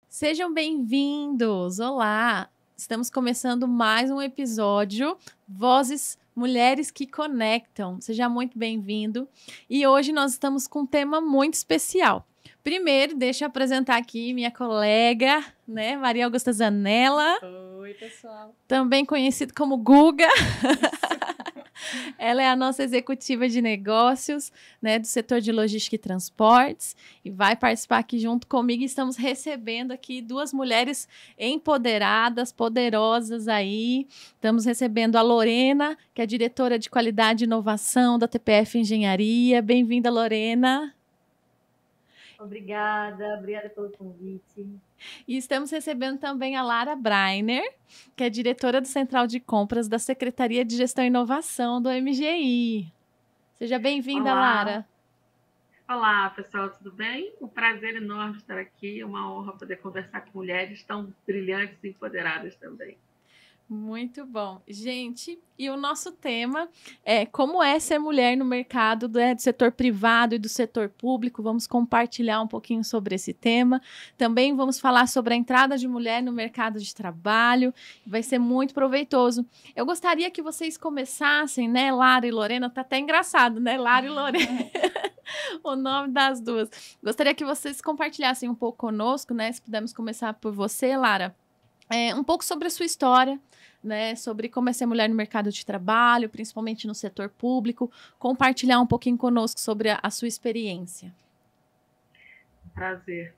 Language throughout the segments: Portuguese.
Sejam bem-vindos! Olá! Estamos começando mais um episódio Vozes Mulheres que Conectam. Seja muito bem-vindo. E hoje nós estamos com um tema muito especial. Primeiro, deixa eu apresentar aqui minha colega, né, Maria Augusta Zanella. Oi, pessoal. Também conhecida como Guga. Ela é a nossa executiva de negócios, né, do setor de logística e transportes, e vai participar aqui junto comigo. Estamos recebendo aqui duas mulheres empoderadas, poderosas aí. Estamos recebendo a Lorena, que é diretora de qualidade e inovação da TPF Engenharia. Bem-vinda, Lorena. Obrigada pelo convite. E estamos recebendo também a Lara Breiner, que é diretora do Central de Compras da Secretaria de Gestão e Inovação do MGI. Seja bem-vinda, Lara. Olá, pessoal, tudo bem? Um prazer enorme estar aqui, uma honra poder conversar com mulheres tão brilhantes e empoderadas também. Muito bom. Gente, e o nosso tema é como é ser mulher no mercado do setor privado e do setor público. Vamos compartilhar um pouquinho sobre esse tema. Também vamos falar sobre a entrada de mulher no mercado de trabalho. Vai ser muito proveitoso. Eu gostaria que vocês começassem, né, Lara e Lorena? Tá até engraçado, né, Lara e Lorena? O nome das duas. Gostaria que vocês compartilhassem um pouco conosco, né? Se pudermos começar por você, Lara. Um pouco sobre a sua história, né, sobre como é ser mulher no mercado de trabalho, principalmente no setor público, compartilhar um pouquinho conosco sobre a sua experiência. Prazer.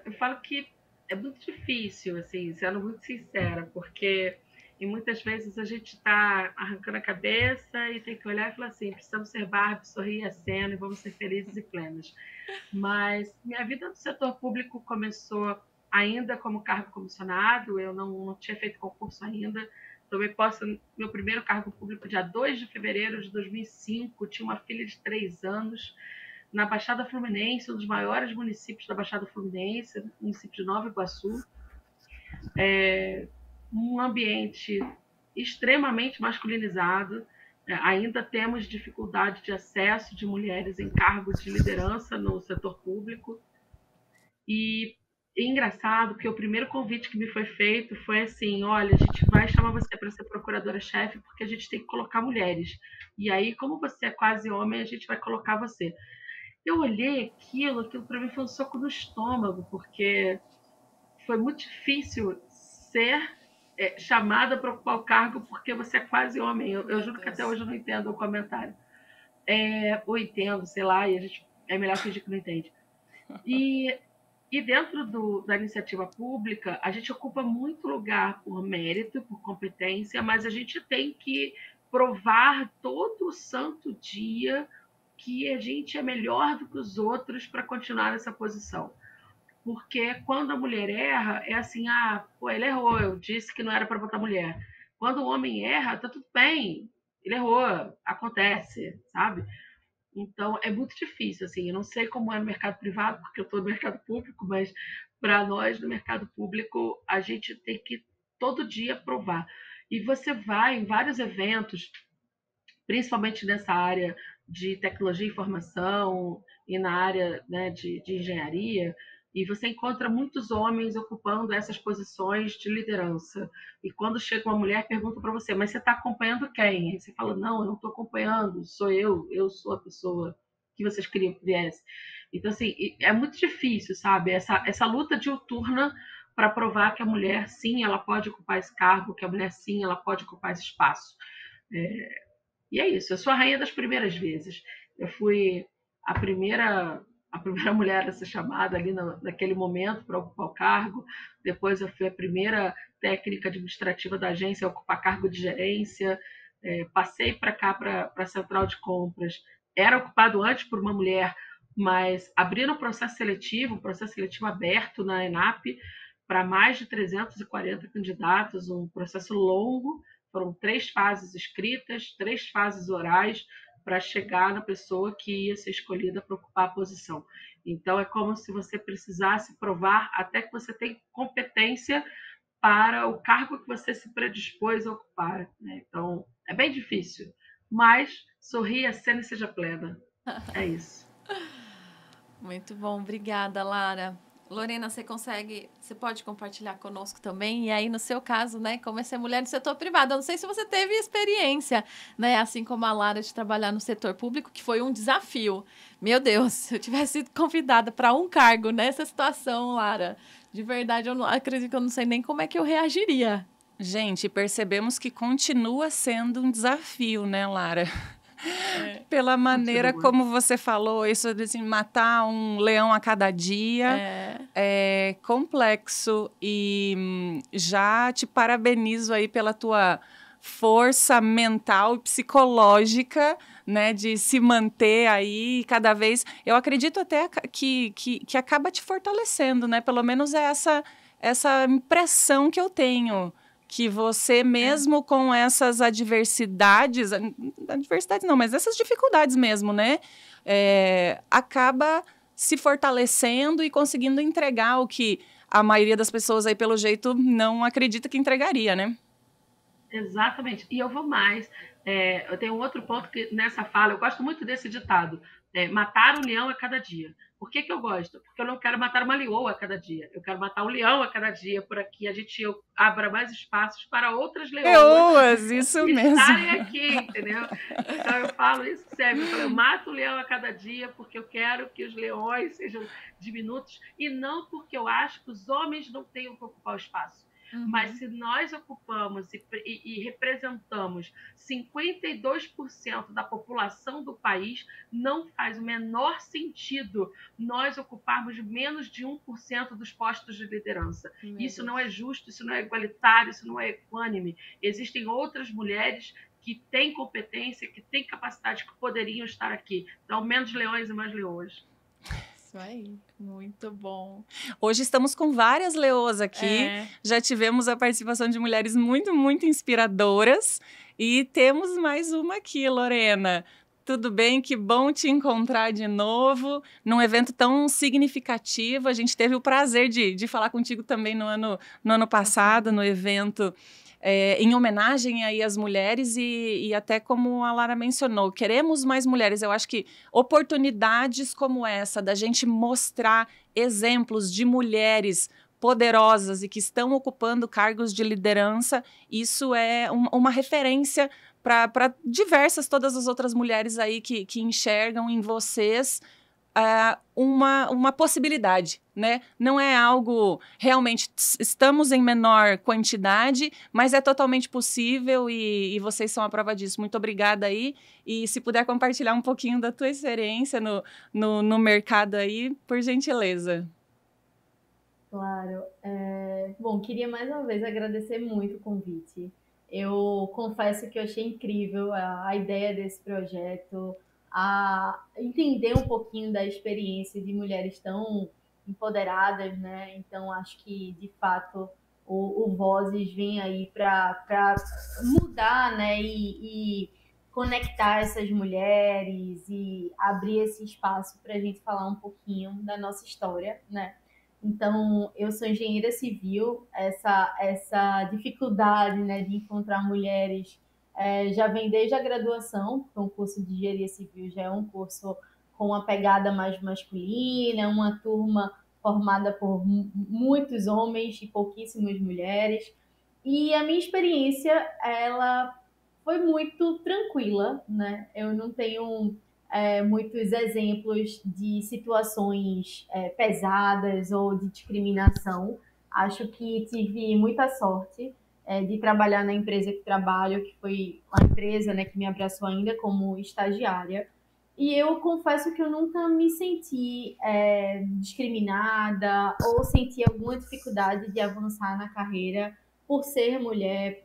Eu falo que é muito difícil, assim, sendo muito sincera, porque e muitas vezes a gente está arrancando a cabeça e tem que olhar e falar assim, precisamos ser Barbie, sorrir a cena e vamos ser felizes e plenas. Mas minha vida no setor público começou ainda como cargo comissionado, eu não tinha feito concurso ainda, tomei posse no meu primeiro cargo público dia 2 de fevereiro de 2005, tinha uma filha de 3 anos, na Baixada Fluminense, um dos maiores municípios da Baixada Fluminense, município de Nova Iguaçu, um ambiente extremamente masculinizado, ainda temos dificuldade de acesso de mulheres em cargos de liderança no setor público. E é engraçado que o primeiro convite que me foi feito foi assim, olha, a gente vai chamar você para ser procuradora-chefe porque a gente tem que colocar mulheres. E aí, como você é quase homem, a gente vai colocar você. Eu olhei aquilo para mim foi um soco no estômago, porque foi muito difícil ser chamada para ocupar o cargo porque você é quase homem. Eu juro que até hoje eu não entendo o comentário. Ou entendo, sei lá, e a gente é melhor fingir que não entende. E dentro da iniciativa pública, a gente ocupa muito lugar por mérito, por competência, mas a gente tem que provar todo santo dia que a gente é melhor do que os outros para continuar nessa posição. Porque quando a mulher erra, é assim, pô, ele errou, eu disse que não era para botar mulher. Quando o homem erra, tá tudo bem, ele errou, acontece, sabe? Então, é muito difícil, assim, eu não sei como é no mercado privado, porque eu estou no mercado público, mas para nós, no mercado público, a gente tem que todo dia provar. E você vai em vários eventos, principalmente nessa área de tecnologia e informação e na área, né, de engenharia, e você encontra muitos homens ocupando essas posições de liderança. E quando chega uma mulher, pergunta para você, mas você está acompanhando quem? Aí você fala, não, eu não estou acompanhando, sou eu sou a pessoa que vocês queriam que viesse. Então, assim, é muito difícil, sabe? Essa luta diuturna para provar que a mulher, sim, ela pode ocupar esse cargo, que a mulher, sim, ela pode ocupar esse espaço. E é isso, eu sou a rainha das primeiras vezes. Eu fui a primeira mulher a ser chamada ali naquele momento para ocupar o cargo. Depois eu fui a primeira técnica administrativa da agência a ocupar cargo de gerência. Passei para cá, para a central de compras. Era ocupado antes por uma mulher, mas abriram um processo seletivo aberto na ENAP para mais de 340 candidatos, um processo longo. Foram 3 fases escritas, 3 fases orais para chegar na pessoa que ia ser escolhida para ocupar a posição. Então, é como se você precisasse provar até que você tem competência para o cargo que você se predispôs a ocupar. Né? Então, é bem difícil. Mas sorria, cena e seja plena. É isso. Muito bom, obrigada, Lara. Lorena, você pode compartilhar conosco também? E aí, no seu caso, né, como é ser mulher no setor privado? Eu não sei se você teve experiência, né, assim como a Lara, de trabalhar no setor público, que foi um desafio. Meu Deus, se eu tivesse sido convidada para um cargo nessa situação, Lara, de verdade, eu não acredito que eu não sei nem como é que eu reagiria. Gente, percebemos que continua sendo um desafio, né, Lara? Pela maneira como você falou, isso de assim, matar um leão a cada dia é complexo e já te parabenizo aí pela tua força mental e psicológica, né, de se manter aí cada vez. Eu acredito até que acaba te fortalecendo, né? Pelo menos é essa impressão que eu tenho. Que você mesmo com essas adversidades não, mas essas dificuldades mesmo, né? Acaba se fortalecendo e conseguindo entregar o que a maioria das pessoas aí, pelo jeito, não acredita que entregaria, né? Exatamente. E eu vou mais. Eu tenho outro ponto que nessa fala, eu gosto muito desse ditado, matar um leão a cada dia. Por que eu gosto? Porque eu não quero matar uma leoa a cada dia. Eu quero matar um leão a cada dia, por aqui a gente abra mais espaços para outras leoas isso mesmo. estarem aqui, entendeu? Então eu falo isso sempre. Eu mato o leão a cada dia porque eu quero que os leões sejam diminutos e não porque eu acho que os homens não tenham que ocupar o espaço. Mas se nós ocupamos e representamos 52% da população do país, não faz o menor sentido nós ocuparmos menos de 1% dos postos de liderança. Isso não é justo, isso não é igualitário, isso não é equânime. Existem outras mulheres que têm competência, que têm capacidade, que poderiam estar aqui. Então, menos leões e mais leoas. Isso aí, muito bom. Hoje estamos com várias leoas aqui, já tivemos a participação de mulheres muito, muito inspiradoras e temos mais uma aqui, Lorena. Tudo bem? Que bom te encontrar de novo num evento tão significativo. A gente teve o prazer de falar contigo também no ano passado, no evento em homenagem aí às mulheres e até como a Lara mencionou, queremos mais mulheres. Eu acho que oportunidades como essa, da gente mostrar exemplos de mulheres poderosas e que estão ocupando cargos de liderança, isso é uma referência para todas as outras mulheres aí que enxergam em vocês uma possibilidade, né? Não é algo realmente, estamos em menor quantidade, mas é totalmente possível e vocês são a prova disso. Muito obrigada aí. E se puder compartilhar um pouquinho da tua experiência no mercado aí, por gentileza. Claro. Bom, queria mais uma vez agradecer muito o convite. Eu confesso que eu achei incrível a ideia desse projeto, a entender um pouquinho da experiência de mulheres tão empoderadas, né? Então, acho que, de fato, o Vozes vem aí para mudar, né? E conectar essas mulheres e abrir esse espaço para a gente falar um pouquinho da nossa história, né? Então, eu sou engenheira civil, essa dificuldade, né, de encontrar mulheres já vem desde a graduação, porque o curso de engenharia civil já é um curso com uma pegada mais masculina, uma turma formada por muitos homens e pouquíssimas mulheres. E a minha experiência, ela foi muito tranquila, né? Eu não tenho muitos exemplos de situações pesadas ou de discriminação. Acho que tive muita sorte de trabalhar na empresa que trabalho, que foi a empresa, né, que me abraçou ainda como estagiária. E eu confesso que eu nunca me senti discriminada ou senti alguma dificuldade de avançar na carreira por ser mulher,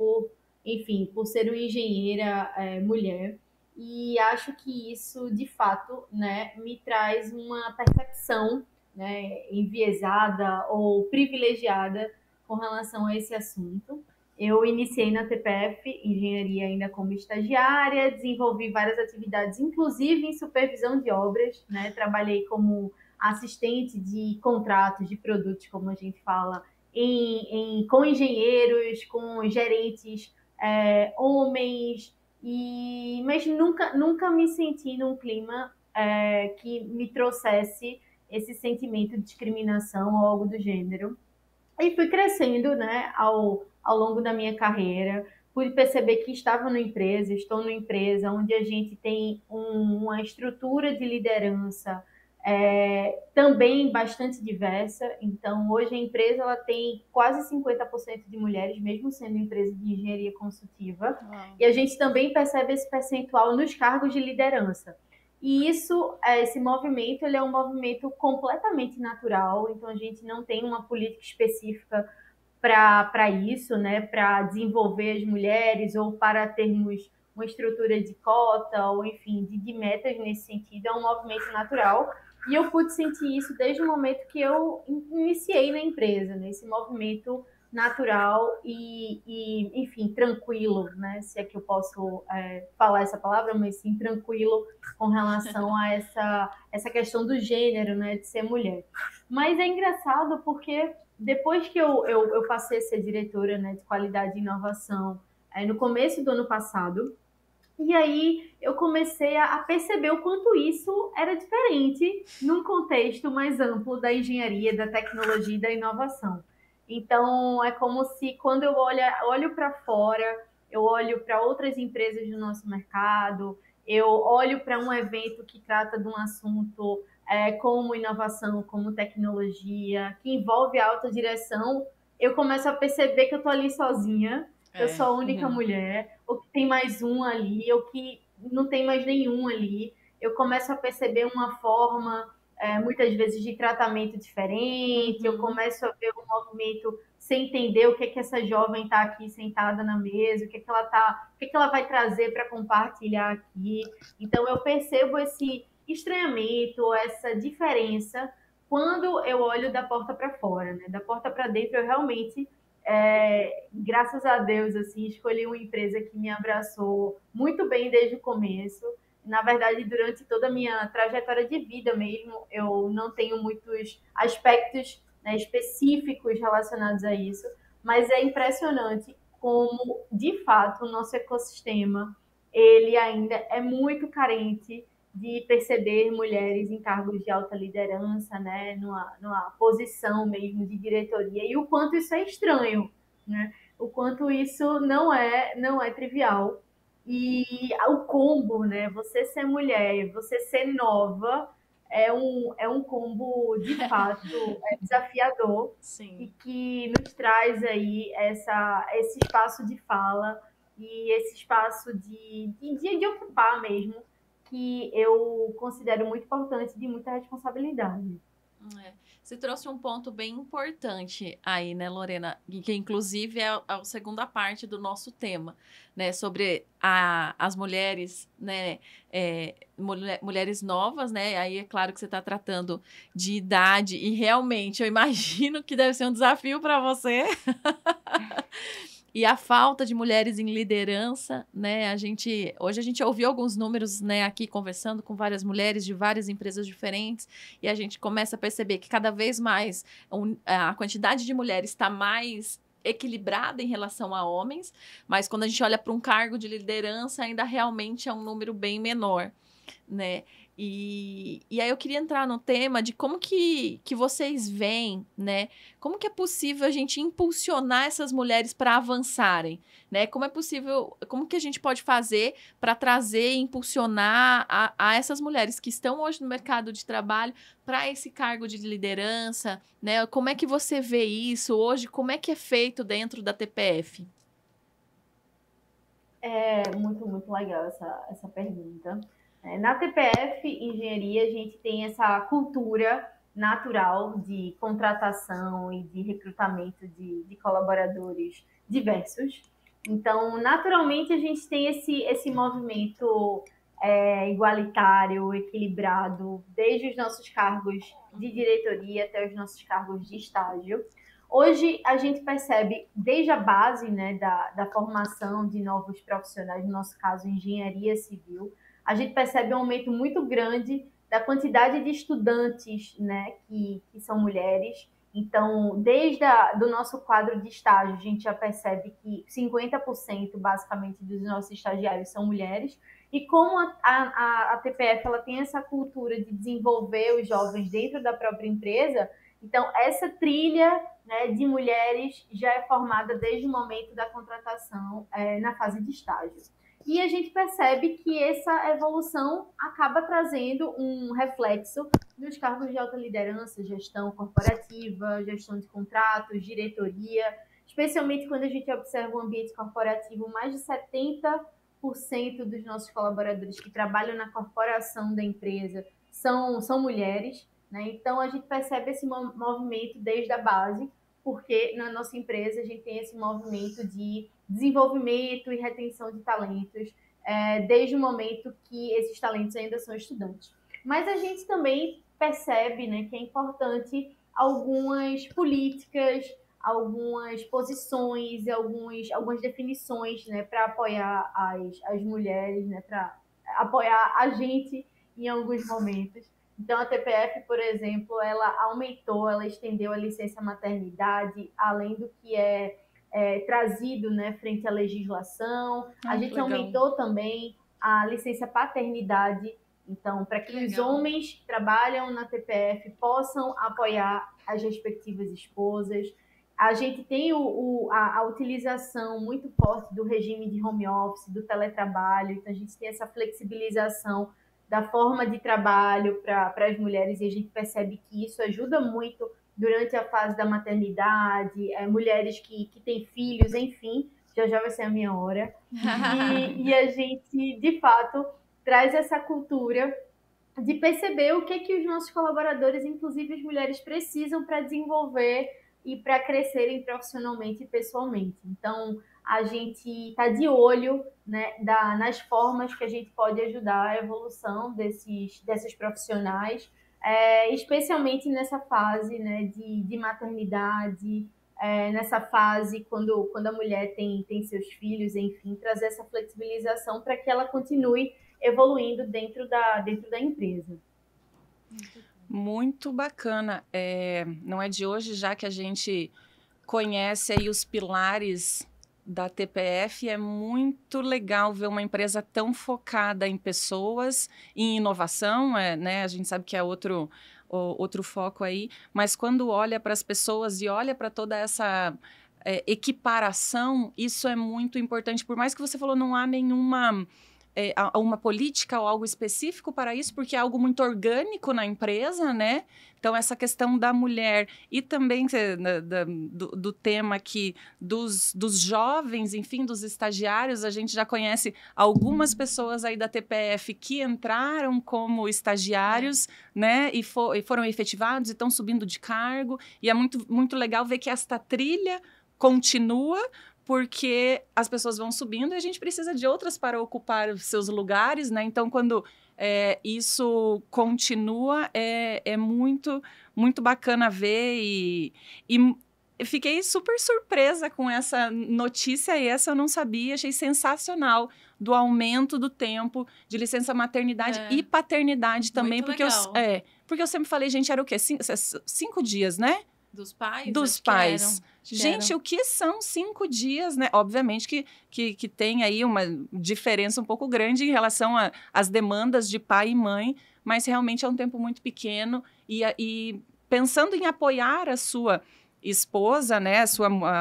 enfim, por ser uma engenheira mulher. E acho que isso, de fato, né, me traz uma percepção, né, enviesada ou privilegiada com relação a esse assunto. Eu iniciei na TPF, engenharia ainda como estagiária, desenvolvi várias atividades, inclusive em supervisão de obras, né? Trabalhei como assistente de contratos de produtos, como a gente fala, com engenheiros, com gerentes homens, mas nunca me senti num clima que me trouxesse esse sentimento de discriminação ou algo do gênero. E fui crescendo, né, ao longo da minha carreira, pude perceber que estava numa empresa, estou numa empresa onde a gente tem uma estrutura de liderança também bastante diversa. Então, hoje a empresa ela tem quase 50% de mulheres, mesmo sendo empresa de engenharia consultiva. Uau. E a gente também percebe esse percentual nos cargos de liderança. E isso, esse movimento, ele é um movimento completamente natural, então a gente não tem uma política específica para isso, né, para desenvolver as mulheres ou para termos uma estrutura de cota ou, enfim, de metas nesse sentido. É um movimento natural e eu pude sentir isso desde o momento que eu iniciei na empresa, né, esse movimento natural e, enfim, tranquilo, né, se é que eu posso falar essa palavra, mas sim tranquilo com relação a essa questão do gênero, né, de ser mulher. Mas é engraçado porque depois que eu passei a ser diretora, né, de qualidade e inovação no começo do ano passado, e aí eu comecei a perceber o quanto isso era diferente num contexto mais amplo da engenharia, da tecnologia e da inovação. Então, é como se quando eu olho para fora, eu olho para outras empresas do nosso mercado, eu olho para um evento que trata de um assunto como inovação, como tecnologia, que envolve a autodireção, eu começo a perceber que eu estou ali sozinha, eu sou a única mulher, ou que tem mais um ali, ou que não tem mais nenhum ali. Eu começo a perceber uma forma, muitas vezes, de tratamento diferente, eu começo a ver um movimento sem entender o que essa jovem está aqui sentada na mesa, o que ela vai trazer para compartilhar aqui. Então, eu percebo esse estranhamento, essa diferença, quando eu olho da porta para fora, né? Da porta para dentro, eu realmente, graças a Deus, assim, escolhi uma empresa que me abraçou muito bem desde o começo. Na verdade, durante toda a minha trajetória de vida mesmo, eu não tenho muitos aspectos, né, específicos relacionados a isso, mas é impressionante como, de fato, o nosso ecossistema, ele ainda é muito carente de perceber mulheres em cargos de alta liderança, né, numa posição mesmo de diretoria, e o quanto isso é estranho, né? O quanto isso não é trivial. E o combo, né? Você ser mulher, você ser nova, é um combo, de fato, desafiador. Sim. E que nos traz aí esse espaço de fala e esse espaço de ocupar mesmo, que eu considero muito importante, de muita responsabilidade. Você trouxe um ponto bem importante aí, né, Lorena? Que inclusive é a segunda parte do nosso tema, né? Sobre as mulheres, né? Mulheres novas, né? Aí é claro que você está tratando de idade e realmente eu imagino que deve ser um desafio para você. E a falta de mulheres em liderança, né? Hoje a gente ouviu alguns números, né, aqui conversando com várias mulheres de várias empresas diferentes, e a gente começa a perceber que cada vez mais a quantidade de mulheres está mais equilibrada em relação a homens, mas quando a gente olha para um cargo de liderança, ainda realmente é um número bem menor, né? E aí eu queria entrar no tema de como que vocês veem, né? Como que é possível a gente impulsionar essas mulheres para avançarem, né? Como que a gente pode fazer para trazer e impulsionar a essas mulheres que estão hoje no mercado de trabalho para esse cargo de liderança, né? Como é que você vê isso hoje? Como é que é feito dentro da TPF? É muito, muito legal essa pergunta. Na TPF Engenharia, a gente tem essa cultura natural de contratação e de recrutamento de colaboradores diversos. Então, naturalmente, a gente tem esse movimento igualitário, equilibrado, desde os nossos cargos de diretoria até os nossos cargos de estágio. Hoje, a gente percebe, desde a base, né, da formação de novos profissionais, no nosso caso, engenharia civil, a gente percebe um aumento muito grande da quantidade de estudantes, né, que são mulheres. Então, desde do nosso quadro de estágio, a gente já percebe que 50% basicamente dos nossos estagiários são mulheres. E como a TPF ela tem essa cultura de desenvolver os jovens dentro da própria empresa, então essa trilha, né, de mulheres já é formada desde o momento da contratação, na fase de estágio. E a gente percebe que essa evolução acaba trazendo um reflexo nos cargos de alta liderança, gestão corporativa, gestão de contratos, diretoria, especialmente quando a gente observa o ambiente corporativo, mais de 70% dos nossos colaboradores que trabalham na corporação da empresa são mulheres, né? Então, a gente percebe esse movimento desde a base, porque na nossa empresa a gente tem esse movimento de desenvolvimento e retenção de talentos, desde o momento que esses talentos ainda são estudantes. Mas a gente também percebe, né, que é importante algumas políticas, algumas posições, algumas definições, né, para apoiar as mulheres, né, para apoiar a gente em alguns momentos. Então, a TPF, por exemplo, ela estendeu a licença maternidade, além do que trazido, né, frente à legislação. A gente aumentou também a licença paternidade, então, para que os homens que trabalham na TPF possam apoiar as respectivas esposas. A gente tem a utilização muito forte do regime de home office, do teletrabalho, então a gente tem essa flexibilização da forma de trabalho para as mulheres, e a gente percebe que isso ajuda muito durante a fase da maternidade, mulheres que têm filhos, enfim, já vai ser a minha hora. E a gente, de fato, traz essa cultura de perceber o que os nossos colaboradores, inclusive as mulheres, precisam para desenvolver e para crescerem profissionalmente e pessoalmente. Então, a gente está de olho, né, nas formas que a gente pode ajudar a evolução desses profissionais, especialmente nessa fase, né, de maternidade, nessa fase quando a mulher tem seus filhos, enfim, trazer essa flexibilização para que ela continue evoluindo dentro da empresa. Muito bacana. Não é de hoje já que a gente conhece aí os pilares da TPF. É muito legal ver uma empresa tão focada em pessoas, em inovação, né? A gente sabe que é outro foco aí, mas quando olha para as pessoas e olha para toda essa equiparação, isso é muito importante. Por mais que você falou, não há nenhuma uma política ou algo específico para isso, porque é algo muito orgânico na empresa, né? Então, essa questão da mulher e também do tema aqui dos jovens, enfim, dos estagiários, a gente já conhece algumas pessoas aí da TPF que entraram como estagiários, né? E foram efetivados e estão subindo de cargo. E é muito, muito legal ver que esta trilha continua, porque as pessoas vão subindo e a gente precisa de outras para ocupar os seus lugares, né? Então, quando isso continua, é muito, muito bacana ver e fiquei super surpresa com essa notícia, e essa eu não sabia, achei sensacional, do aumento do tempo de licença maternidade e paternidade também, porque eu sempre falei, gente, era o quê? 5 dias, né? Dos pais? Dos pais. Gente, o que são 5 dias, né? Obviamente que tem aí uma diferença um pouco grande em relação às demandas de pai e mãe, mas realmente é um tempo muito pequeno. E pensando em apoiar a sua esposa, né?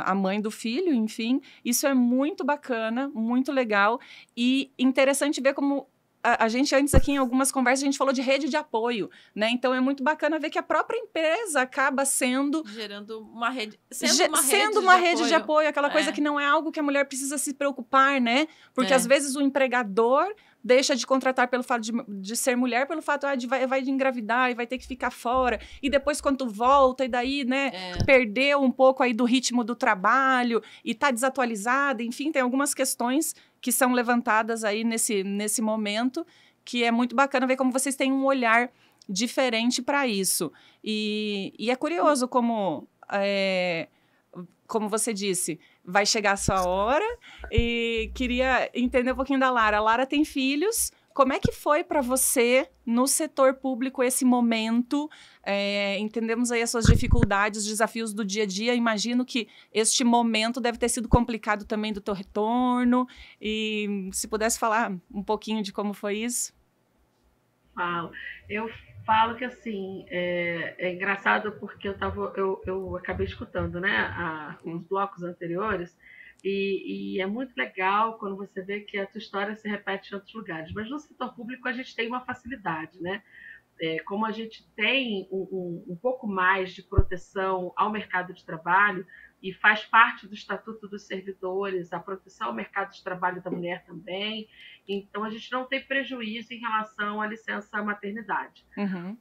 A mãe do filho, enfim, isso é muito bacana, muito legal. E interessante ver como a gente antes aqui em algumas conversas a gente falou de rede de apoio, né? Então é muito bacana ver que a própria empresa acaba gerando uma rede, sendo uma rede de apoio, aquela coisa que não é algo que a mulher precisa se preocupar, né? Porque às vezes o empregador deixa de contratar pelo fato de ser mulher, pelo fato de vai engravidar e vai ter que ficar fora, e depois quando volta, e daí, né, perdeu um pouco aí do ritmo do trabalho, e tá desatualizada, enfim, tem algumas questões que são levantadas aí nesse momento, que é muito bacana ver como vocês têm um olhar diferente para isso. E é curioso como você disse, vai chegar a sua hora, e queria entender um pouquinho da Lara. A Lara tem filhos, Como é que foi para você, no setor público, esse momento? Entendemos aí as suas dificuldades, desafios do dia a dia. Imagino que este momento deve ter sido complicado também do teu retorno. E se pudesse falar um pouquinho de como foi isso? Eu falo que assim, é engraçado porque eu acabei escutando, né, os blocos anteriores, e é muito legal quando você vê que a tua história se repete em outros lugares. Mas no setor público a gente tem uma facilidade, né? Como a gente tem um pouco mais de proteção ao mercado de trabalho e faz parte do Estatuto dos Servidores, a proteção ao mercado de trabalho da mulher também, então a gente não tem prejuízo em relação à licença maternidade. Uhum.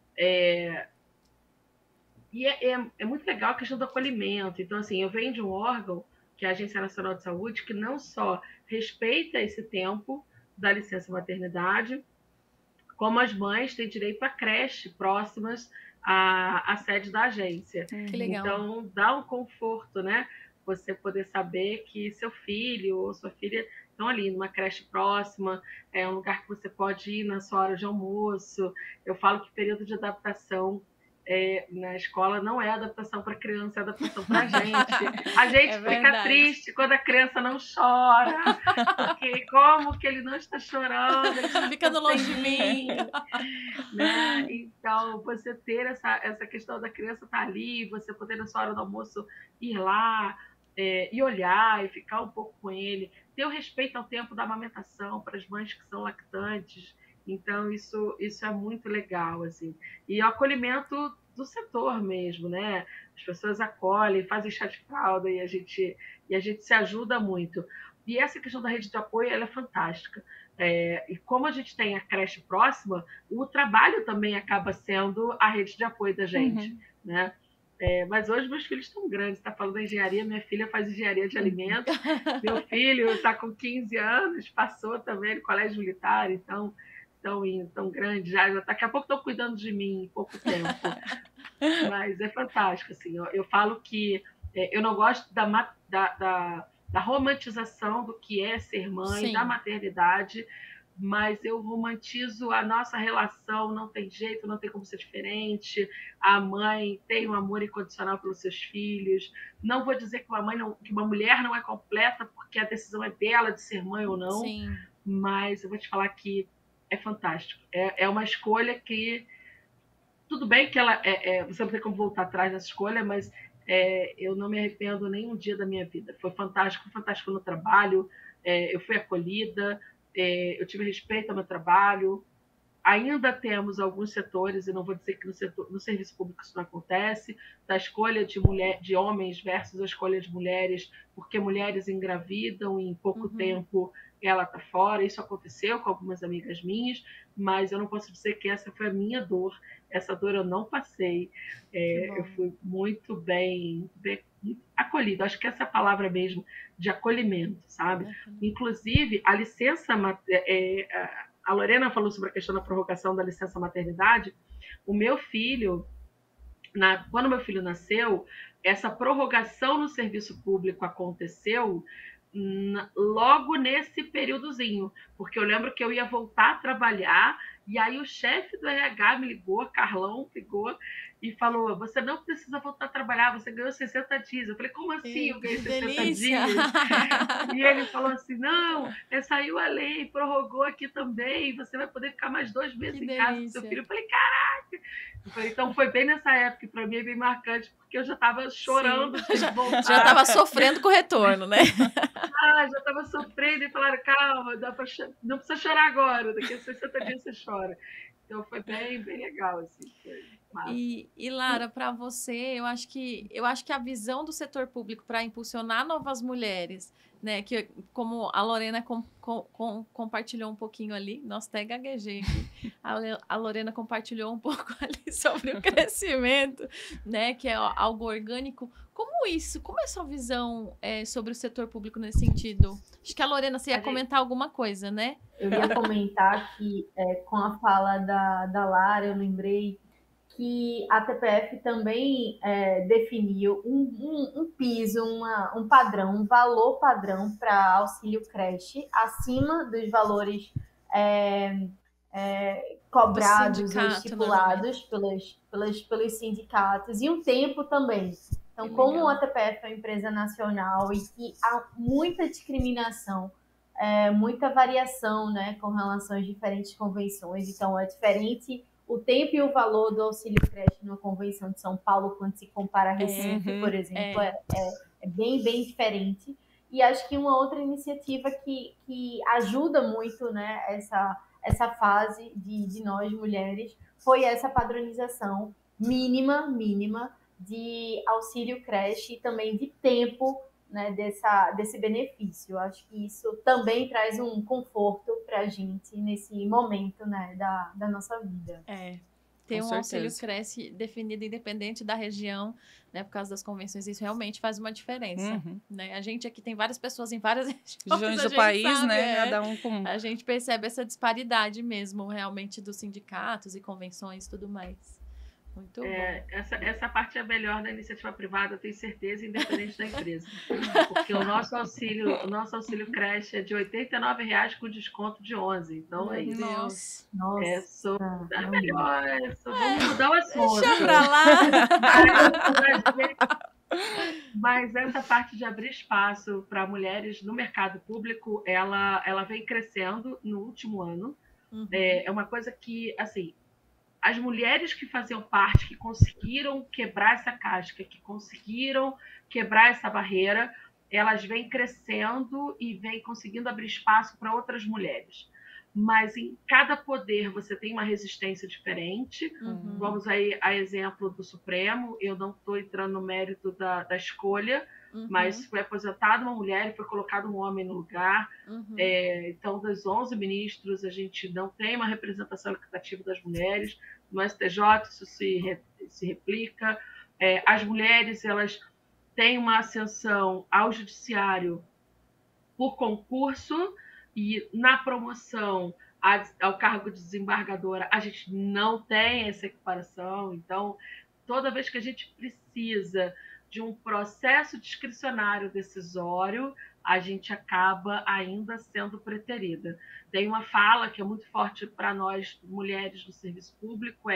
E é muito legal a questão do acolhimento. Então, assim, eu venho de um órgão, que é a Agência Nacional de Saúde, que não só respeita esse tempo da licença maternidade, como as mães têm direito a creche próximas à sede da agência. Que legal. Então, dá um conforto, né? Você poder saber que seu filho ou sua filha estão ali numa creche próxima, é um lugar que você pode ir na sua hora de almoço. Eu falo que período de adaptação na escola não é adaptação para criança, é adaptação para a gente. A gente fica triste quando a criança não chora, porque como que ele não está chorando? Ele fica longe de mim. Né? Então, você ter essa questão da criança estar ali, você poder na sua hora do almoço ir lá e olhar e ficar um pouco com ele, ter o respeito ao tempo da amamentação para as mães que são lactantes. Então, isso é muito legal, assim. E o acolhimento do setor mesmo, né? As pessoas acolhem, fazem chá de fralda e a gente se ajuda muito. E essa questão da rede de apoio, ela é fantástica. E como a gente tem a creche próxima, o trabalho também acaba sendo a rede de apoio da gente, né? Mas hoje meus filhos estão grandes, está falando da engenharia, minha filha faz engenharia de alimentos, meu filho está com 15 anos, passou também no colégio militar, então tão grande já, daqui a pouco estão cuidando de mim em pouco tempo. Mas é fantástico, assim, eu falo que eu não gosto da romantização do que é ser mãe, Sim. da maternidade, mas eu romantizo a nossa relação, não tem jeito, não tem como ser diferente, a mãe tem um amor incondicional pelos seus filhos, não vou dizer que uma mulher não é completa, porque a decisão é dela de ser mãe ou não, Sim. Mas eu vou te falar que é fantástico. É uma escolha que... Tudo bem que ela você não tem como voltar atrás dessa escolha, mas eu não me arrependo nem um dia da minha vida. Foi fantástico no trabalho, eu fui acolhida, eu tive respeito ao meu trabalho. Ainda temos alguns setores, e não vou dizer que no serviço público isso não acontece, da escolha de homens versus a escolha de mulheres, porque mulheres engravidam e em pouco tempo ela está fora. Isso aconteceu com algumas amigas minhas, mas eu não posso dizer que essa foi a minha dor. Essa dor eu não passei. Eu fui muito bem acolhida. Acho que essa é a palavra mesmo, de acolhimento, sabe? Inclusive, a licença... A Lorena falou sobre a questão da prorrogação da licença maternidade. O meu filho, quando meu filho nasceu, essa prorrogação no serviço público aconteceu logo nesse períodozinho, porque eu lembro que eu ia voltar a trabalhar e aí o chefe do RH me ligou, Carlão ligou e falou: você não precisa voltar a trabalhar, você ganhou 60 dias. Eu falei: como assim eu ganhei 60 dias? E ele falou assim: não, saiu a lei, prorrogou aqui também, você vai poder ficar mais 2 meses em casa com seu filho. Eu falei: caraca! Então foi bem nessa época, para mim é bem marcante, porque eu já estava chorando de voltar. Já estava sofrendo com o retorno, né? Já estava sofrendo e falaram: calma, não precisa chorar agora, daqui a 60 dias você chora. Então foi bem, bem legal, assim. E Lara, para você, eu acho que a visão do setor público para impulsionar novas mulheres, né, que como a Lorena compartilhou um pouquinho ali, nossa, até gaguejei aqui, a Lorena compartilhou um pouco ali sobre o crescimento, né, que é algo orgânico. Como é a sua visão sobre o setor público nesse sentido? Acho que a Lorena, você ia comentar alguma coisa, né? Eu ia comentar que, com a fala da Lara, eu lembrei que a TPF também definiu um piso, um padrão, um valor padrão para auxílio creche, acima dos valores cobrados ou estipulados pelos sindicatos, e o tempo também. Então, como a TPF é uma empresa nacional e que há muita discriminação, muita variação, né, com relação às diferentes convenções, então é diferente o tempo e o valor do auxílio creche numa convenção de São Paulo quando se compara a Recife, por exemplo, é bem, bem diferente. E acho que uma outra iniciativa que ajuda muito, né, essa fase de nós mulheres foi essa padronização mínima de auxílio creche e também de tempo, né, desse benefício. Acho que isso também traz um conforto para a gente nesse momento, né, da nossa vida. Ter um auxílio creche definido independente da região, né, por causa das convenções, isso realmente faz uma diferença. Né? A gente aqui tem várias pessoas em várias regiões do país, sabe, né? Cada um com... A gente percebe essa disparidade mesmo, realmente, dos sindicatos e convenções e tudo mais. Muito bom. Essa parte é melhor da iniciativa privada, eu tenho certeza, independente da empresa. Porque o nosso auxílio creche é de R$ 89,00 com desconto de 11. Então é isso. Nossa. É melhor. Vamos mudar o assunto. Deixa pra lá. Mas essa parte de abrir espaço para mulheres no mercado público, ela vem crescendo no último ano. É uma coisa que, assim, as mulheres que faziam parte, que conseguiram quebrar essa casca, que conseguiram quebrar essa barreira, elas vêm crescendo e vêm conseguindo abrir espaço para outras mulheres. Mas em cada poder você tem uma resistência diferente. Vamos aí a exemplo do Supremo. Eu não estou entrando no mérito da escolha, mas foi aposentada uma mulher e foi colocado um homem no lugar. Então, dos 11 ministros, a gente não tem uma representação equitativa das mulheres. No STJ, isso se replica. As mulheres, elas têm uma ascensão ao judiciário por concurso, e na promoção ao cargo de desembargadora, a gente não tem essa equiparação. Então, toda vez que a gente precisa de um processo discricionário decisório, a gente acaba ainda sendo preterida. Tem uma fala que é muito forte para nós, mulheres do serviço público,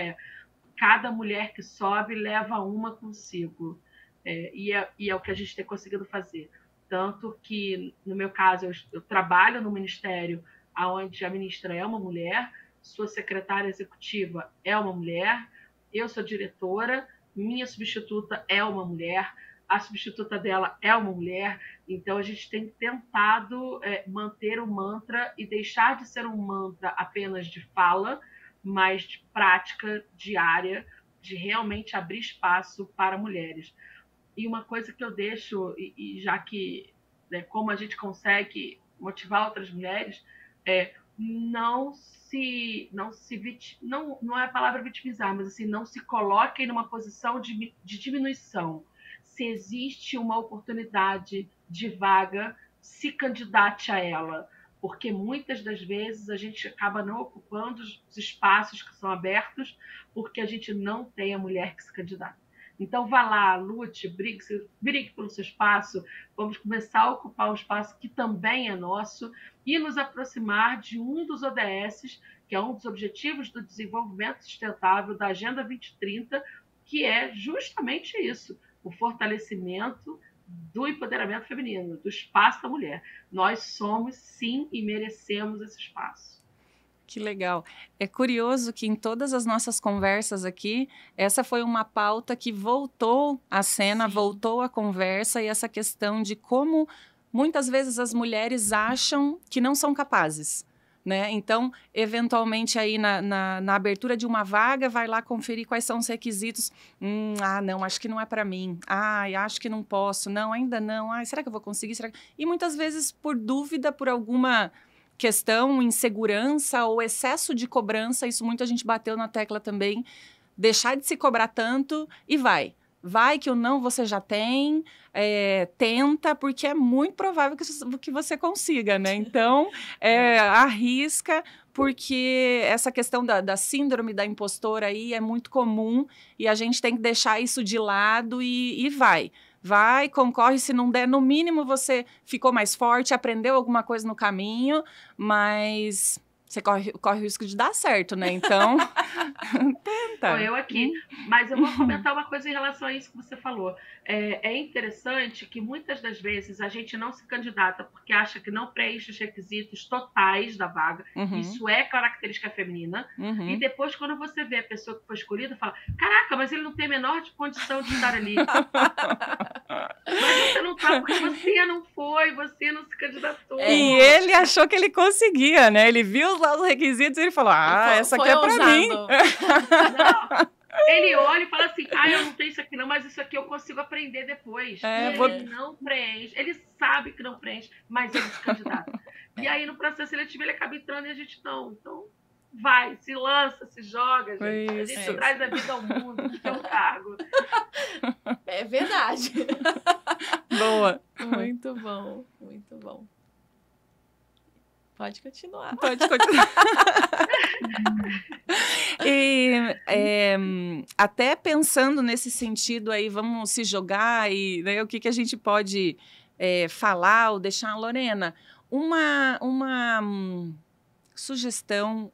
cada mulher que sobe leva uma consigo. E é o que a gente tem conseguido fazer. Tanto que, no meu caso, eu trabalho no ministério onde a ministra é uma mulher, sua secretária executiva é uma mulher, eu sou diretora, minha substituta é uma mulher, a substituta dela é uma mulher. Então, a gente tem tentado manter o mantra e deixar de ser um mantra apenas de fala, mas de prática diária, de realmente abrir espaço para mulheres. E uma coisa que eu deixo, e já que, né, como a gente consegue motivar outras mulheres, não é a palavra vitimizar, mas assim, não se coloquem numa posição de diminuição. Se existe uma oportunidade de vaga, se candidate a ela, porque muitas das vezes a gente acaba não ocupando os espaços que são abertos porque a gente não tem a mulher que se candidata. Então, vá lá, lute, brigue pelo seu espaço, vamos começar a ocupar um espaço que também é nosso e nos aproximar de um dos ODS, que é um dos Objetivos do Desenvolvimento Sustentável da Agenda 2030, que é justamente isso, o fortalecimento do empoderamento feminino, do espaço da mulher. Nós somos, sim, e merecemos esse espaço. Que legal. É curioso que em todas as nossas conversas aqui, essa foi uma pauta que voltou à cena, voltou à conversa, e essa questão de como muitas vezes as mulheres acham que não são capazes, né? Então, eventualmente aí na abertura de uma vaga, vai lá conferir quais são os requisitos. Não, acho que não é para mim. Acho que não posso. Não, ainda não. Será que eu vou conseguir? E muitas vezes por dúvida, por alguma questão, insegurança ou excesso de cobrança, isso muito a gente bateu na tecla também, deixar de se cobrar tanto e vai que o não você já tem, tenta, porque é muito provável que você consiga, né? Então, arrisca, porque essa questão da síndrome da impostora aí é muito comum e a gente tem que deixar isso de lado e vai, concorre, se não der, no mínimo você ficou mais forte, aprendeu alguma coisa no caminho, mas você corre o risco de dar certo, né? Então, tenta. Eu aqui. Mas eu vou comentar uma coisa em relação a isso que você falou. É interessante que muitas das vezes a gente não se candidata porque acha que não preenche os requisitos totais da vaga. Isso é característica feminina. E depois, quando você vê a pessoa que foi escolhida, fala: caraca, mas ele não tem a menor condição de estar ali. Mas você não tá, porque você não foi, você não se candidatou. E ele achou que ele conseguia, né? Ele viu lá os requisitos e ele falou: essa aqui é pra mim. Não, ele olha e fala assim: eu não tenho isso aqui não, mas isso aqui eu consigo aprender depois. Ele não preenche, ele sabe que não preenche, mas ele se candidata. E aí no processo seletivo ele acaba entrando e a gente não. Então vai, se lança, se joga, gente. A gente traz a vida ao mundo, que é um cargo. É verdade. Boa. Muito bom, muito bom. Pode continuar. E até pensando nesse sentido aí, vamos se jogar e, né, o que a gente pode falar ou deixar, Lorena, uma sugestão,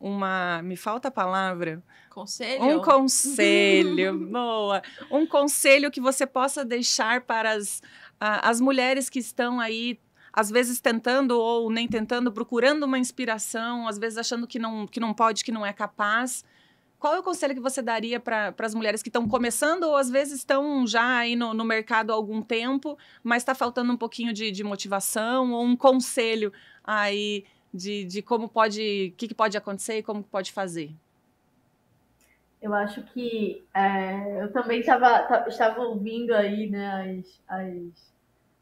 me falta a palavra. Conselho? Um conselho, boa. Um conselho que você possa deixar para as mulheres que estão aí, às vezes tentando ou nem tentando, procurando uma inspiração, às vezes achando que não pode, que não é capaz. Qual é o conselho que você daria para as mulheres que estão começando ou às vezes estão já aí no mercado há algum tempo, mas está faltando um pouquinho de motivação ou um conselho aí de como pode, o que pode acontecer e como pode fazer? Eu acho que eu também estava ouvindo aí, né,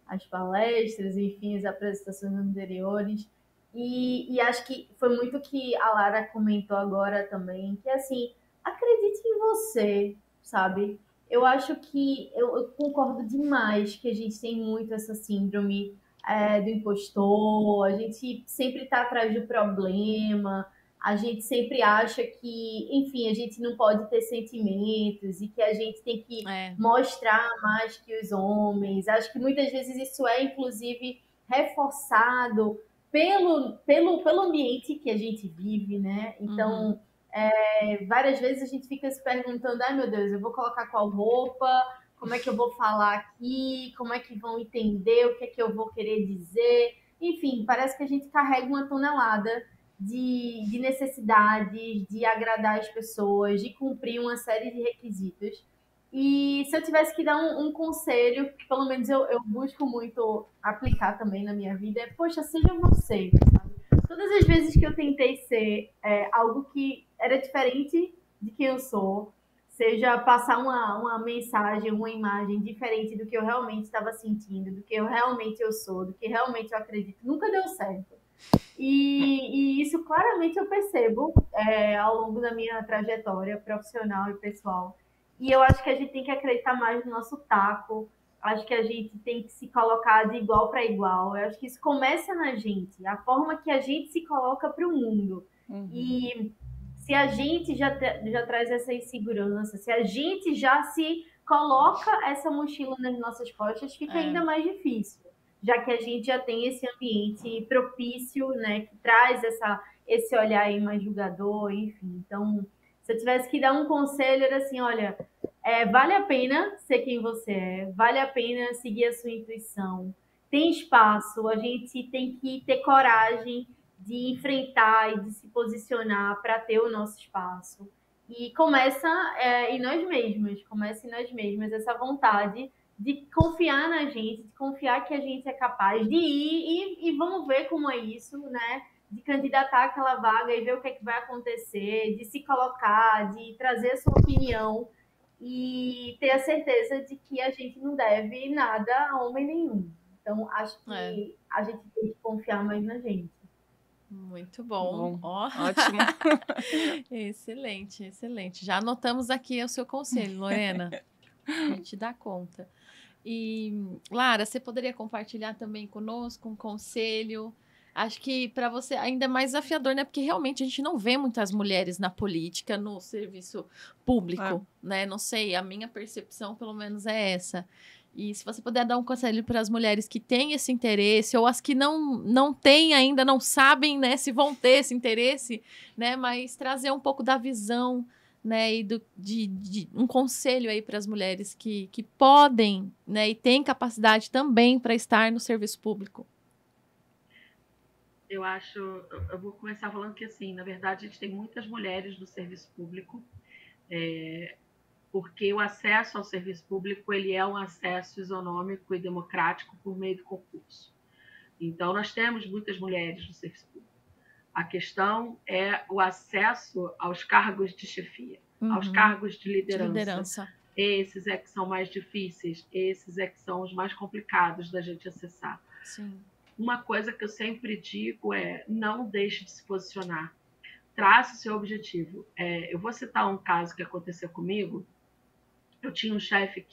as palestras, enfim, as apresentações anteriores, e acho que foi muito que a Lara comentou agora também, que assim, acredite em você, sabe? Eu acho que eu concordo demais que a gente tem muito essa síndrome do impostor, a gente sempre está atrás do problema, a gente sempre acha que, enfim, a gente não pode ter sentimentos e que a gente tem que mostrar mais que os homens. Acho que muitas vezes isso é, inclusive, reforçado pelo ambiente que a gente vive, né? Então, várias vezes a gente fica se perguntando: ai meu Deus, eu vou colocar qual roupa? Como é que eu vou falar aqui? Como é que vão entender? O que é que eu vou querer dizer? Enfim, parece que a gente carrega uma tonelada de necessidades, de agradar as pessoas, de cumprir uma série de requisitos. E se eu tivesse que dar um conselho, que pelo menos eu busco muito aplicar também na minha vida, poxa, seja você, sabe? Todas as vezes que eu tentei ser algo que era diferente de quem eu sou, seja passar uma mensagem, uma imagem diferente do que eu realmente estava sentindo, do que eu realmente sou, do que realmente eu acredito, nunca deu certo. E isso claramente eu percebo ao longo da minha trajetória profissional e pessoal. E eu acho que a gente tem que acreditar mais no nosso taco. Acho que a gente tem que se colocar de igual para igual. Eu acho que isso começa na gente, a forma que a gente se coloca para o mundo. E se a gente já traz essa insegurança, se a gente já se coloca essa mochila nas nossas costas, fica ainda mais difícil, já que a gente já tem esse ambiente propício, né, que traz esse olhar aí mais julgador, enfim. Então, se eu tivesse que dar um conselho, era assim: olha, vale a pena ser quem você é, vale a pena seguir a sua intuição, tem espaço, a gente tem que ter coragem de enfrentar e de se posicionar para ter o nosso espaço. E começa em nós mesmas, essa vontade de confiar na gente, de confiar que a gente é capaz de ir e vamos ver como é isso, né? De candidatar aquela vaga e ver o que é que vai acontecer, de se colocar, de trazer a sua opinião e ter a certeza de que a gente não deve nada a homem nenhum. Então, acho que a gente tem que confiar mais na gente. Muito bom. Ótimo. Excelente, excelente. Já anotamos aqui o seu conselho, Lorena. A gente dá conta. E, Lara, você poderia compartilhar também conosco um conselho? Acho que para você ainda é mais desafiador, né? Porque realmente a gente não vê muitas mulheres na política, no serviço público, né? Não sei, a minha percepção pelo menos é essa. E se você puder dar um conselho para as mulheres que têm esse interesse, ou as que não têm ainda, não sabem, né, se vão ter esse interesse, né, mas trazer um pouco da visão, né, e de um conselho aí para as mulheres que podem, né, e têm capacidade também para estar no serviço público. Eu vou começar falando que, assim, na verdade, a gente tem muitas mulheres no serviço público, porque o acesso ao serviço público ele é um acesso isonômico e democrático por meio do concurso. Então, nós temos muitas mulheres no serviço público. A questão é o acesso aos cargos de chefia, aos cargos de liderança. Esses é que são mais difíceis, esses é que são os mais complicados da gente acessar. Sim. Uma coisa que eu sempre digo é: não deixe de se posicionar. Trace o seu objetivo. Eu vou citar um caso que aconteceu comigo. Eu tinha um chefe,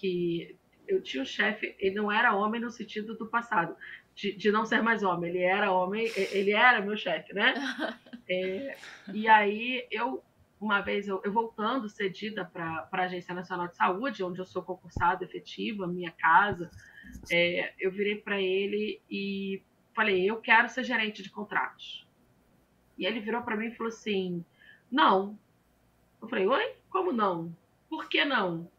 ele não era homem no sentido do passado, de não ser mais homem. Ele era homem, ele era meu chefe, né? E aí, uma vez, eu voltando cedida para a Agência Nacional de Saúde, onde eu sou concursada efetiva, minha casa, eu virei para ele e falei: eu quero ser gerente de contratos. E ele virou para mim e falou assim: não. Eu falei: oi? Como não? Por que não?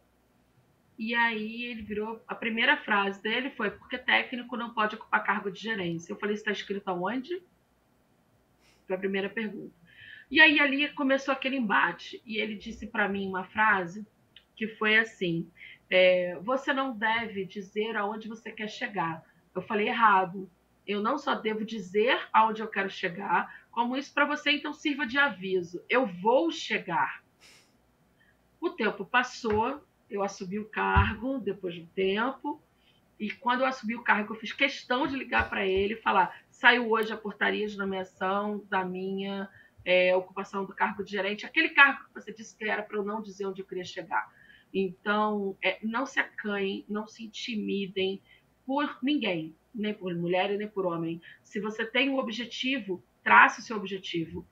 E aí ele virou, a primeira frase dele foi: porque técnico não pode ocupar cargo de gerência. Eu falei: está escrito aonde? Foi a primeira pergunta. E aí ali começou aquele embate. E ele disse para mim uma frase que foi assim: você não deve dizer aonde você quer chegar. Eu falei: errado. Eu não só devo dizer aonde eu quero chegar, como isso para você então sirva de aviso. Eu vou chegar. O tempo passou, eu assumi o cargo depois de um tempo, e quando eu assumi o cargo, eu fiz questão de ligar para ele e falar: saiu hoje a portaria de nomeação da minha ocupação do cargo de gerente, aquele cargo que você disse que era para eu não dizer onde eu queria chegar. Então, não se acanhem, não se intimidem por ninguém, nem por mulher e nem por homem. Se você tem um objetivo, trace o seu objetivo.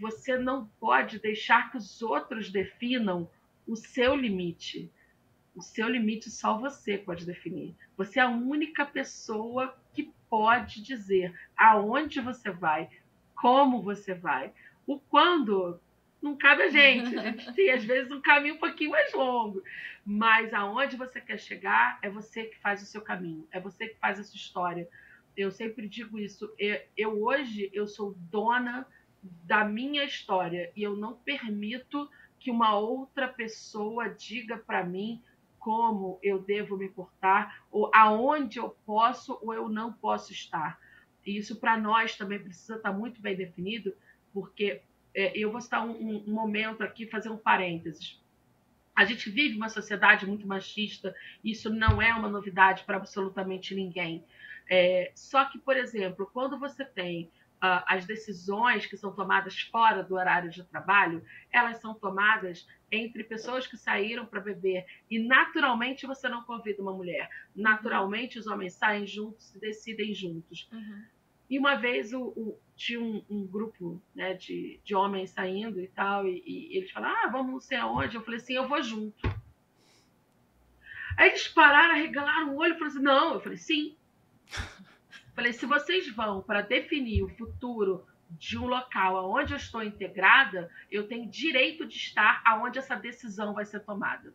Você não pode deixar que os outros definam o seu limite. O seu limite só você pode definir. Você é a única pessoa que pode dizer aonde você vai, como você vai. O quando não cabe a gente. A gente tem, às vezes, um caminho um pouquinho mais longo. Mas aonde você quer chegar, é você que faz o seu caminho. É você que faz a sua história. Eu sempre digo isso. Hoje, eu sou dona da minha história e eu não permito que uma outra pessoa diga para mim como eu devo me portar, ou aonde eu posso ou eu não posso estar. E isso para nós também precisa estar muito bem definido, porque eu vou citar um momento aqui, fazer um parênteses. A gente vive uma sociedade muito machista, isso não é uma novidade para absolutamente ninguém. Só que, por exemplo, quando você tem as decisões que são tomadas fora do horário de trabalho, elas são tomadas entre pessoas que saíram para beber. E, naturalmente, você não convida uma mulher. Naturalmente, os homens saem juntos e decidem juntos. Uhum. E uma vez tinha um grupo, né, de homens saindo e tal, e eles falaram: vamos não sei aonde. Eu falei assim: eu vou junto. Aí eles pararam, arregalaram o olho e falaram assim: não. Eu falei: sim. Falei: se vocês vão para definir o futuro de um local onde eu estou integrada, eu tenho direito de estar aonde essa decisão vai ser tomada.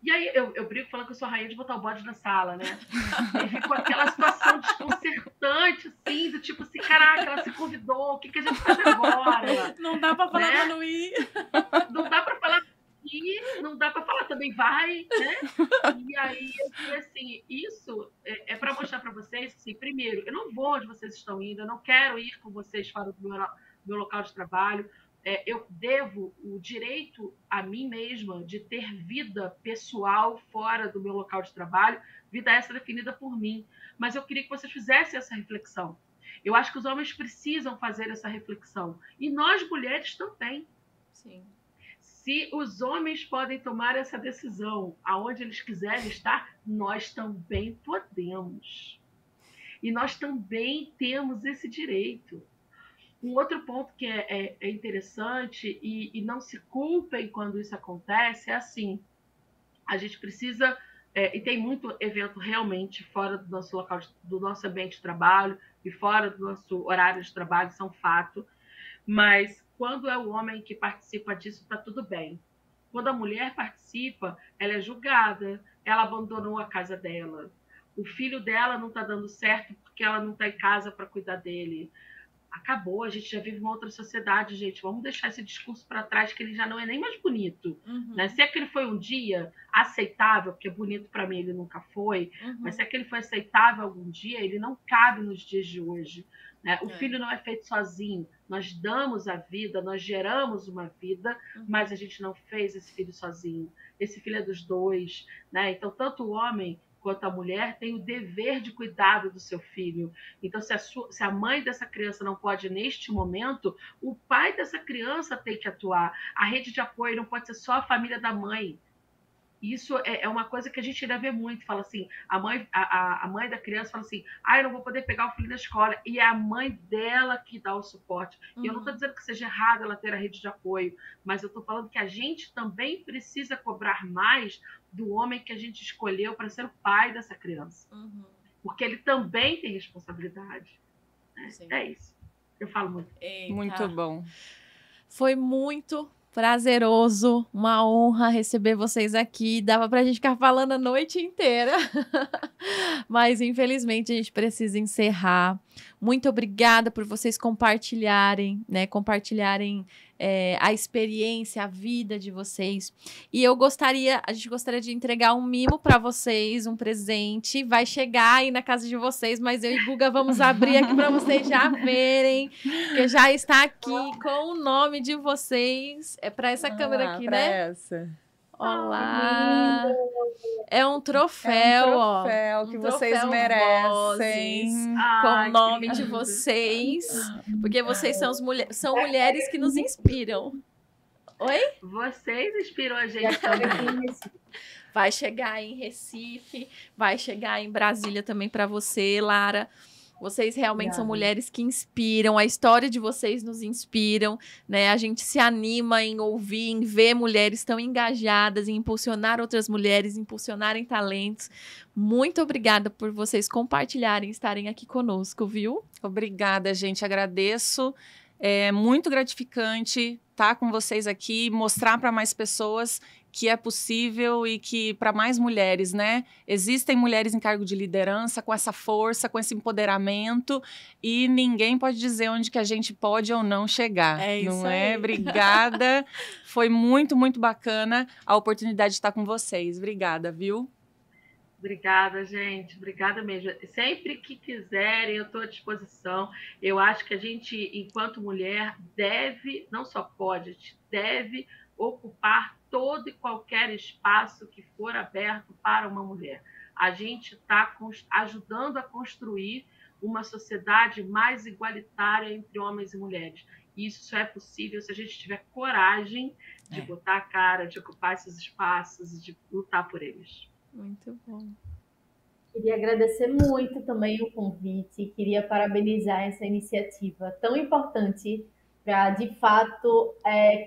E aí eu brinco falando que eu sou a rainha de botar o bode na sala, né? E ficou aquela situação desconcertante, assim, do tipo assim: caraca, ela se convidou, o que a gente faz agora? Não dá para falar para não ir. Não dá para falar e não dá para falar também vai, né? E aí eu falei assim: isso é para mostrar para vocês que, assim, primeiro, eu não vou onde vocês estão indo, eu não quero ir com vocês para o meu local de trabalho. Eu devo o direito a mim mesma de ter vida pessoal fora do meu local de trabalho, vida essa definida por mim. Mas eu queria que vocês fizessem essa reflexão. Eu acho que os homens precisam fazer essa reflexão. E nós, mulheres, também. Sim. Se os homens podem tomar essa decisão aonde eles quiserem estar, nós também podemos. E nós também temos esse direito. Um outro ponto que é interessante, e não se culpem quando isso acontece, é assim: a gente precisa E tem muito evento realmente fora do nosso local, do nosso ambiente de trabalho e fora do nosso horário de trabalho, são fato. Mas quando é o homem que participa disso, está tudo bem. Quando a mulher participa, ela é julgada, ela abandonou a casa dela. O filho dela não está dando certo porque ela não está em casa para cuidar dele. Acabou, a gente já vive uma outra sociedade, gente. Vamos deixar esse discurso para trás, que ele já não é nem mais bonito. Né? Se aquele foi um dia aceitável, porque bonito para mim ele nunca foi, mas se aquele foi aceitável algum dia, ele não cabe nos dias de hoje. Né? O filho não é feito sozinho. Nós damos a vida, nós geramos uma vida, mas a gente não fez esse filho sozinho. Esse filho é dos dois. Né? Então, tanto o homem quanto a mulher tem o dever de cuidado do seu filho. Então, se a mãe dessa criança não pode neste momento, o pai dessa criança tem que atuar. A rede de apoio não pode ser só a família da mãe. Isso é uma coisa que a gente ainda vê muito. Fala assim, a mãe da criança fala assim, eu não vou poder pegar o filho da escola. E é a mãe dela que dá o suporte. E eu não estou dizendo que seja errado ela ter a rede de apoio, mas eu estou falando que a gente também precisa cobrar mais do homem que a gente escolheu para ser o pai dessa criança. Porque ele também tem responsabilidade. Né? É isso. Eu falo muito. Eita. Muito bom. Foi muito prazeroso, uma honra receber vocês aqui. Dava pra gente ficar falando a noite inteira, mas infelizmente a gente precisa encerrar. Muito obrigada por vocês compartilharem, né? Compartilharem a experiência, a vida de vocês. E a gente gostaria de entregar um mimo para vocês, um presente. Vai chegar aí na casa de vocês, mas eu e Guga vamos abrir aqui para vocês já verem, que já está aqui com o nome de vocês. É para essa câmera aqui, né? Essa. Olá! É um troféu, ó. Que vocês merecem. Com o nome de vocês. Porque vocês são mulheres que nos inspiram. Oi? Vocês inspiram a gente também. Vai chegar em Recife, vai chegar em Brasília também para você, Lara. Vocês realmente são mulheres que inspiram, a história de vocês nos inspiram, né? A gente se anima em ouvir, em ver mulheres tão engajadas, em impulsionar outras mulheres, impulsionarem talentos. Muito obrigada por vocês compartilharem, estarem aqui conosco, viu? Obrigada, gente. Agradeço. É muito gratificante estar com vocês aqui, mostrar para mais pessoas que é possível e que para mais mulheres, né? Existem mulheres em cargo de liderança com essa força, com esse empoderamento e ninguém pode dizer onde que a gente pode ou não chegar. É isso não aí. é? Obrigada. Foi muito, muito bacana a oportunidade de estar com vocês. Obrigada, viu? Obrigada, gente. Obrigada mesmo. Sempre que quiserem, eu estou à disposição. Eu acho que a gente, enquanto mulher, deve, não só pode, a gente deve ocupar todo e qualquer espaço que for aberto para uma mulher. A gente está ajudando a construir uma sociedade mais igualitária entre homens e mulheres. E isso só é possível se a gente tiver coragem de botar a cara, de ocupar esses espaços e de lutar por eles. Muito bom. Queria agradecer muito também o convite, queria parabenizar essa iniciativa tão importante para, de fato,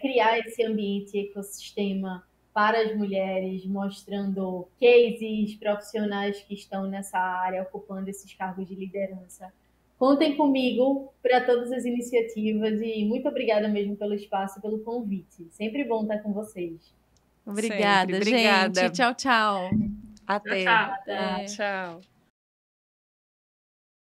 criar esse ambiente, ecossistema para as mulheres, mostrando cases profissionais que estão nessa área, ocupando esses cargos de liderança. Contem comigo para todas as iniciativas e muito obrigada mesmo pelo espaço, pelo convite. Sempre bom estar com vocês. Obrigada, Sempre. Obrigada. gente. Tchau, tchau. Até. Tchau. Tchau.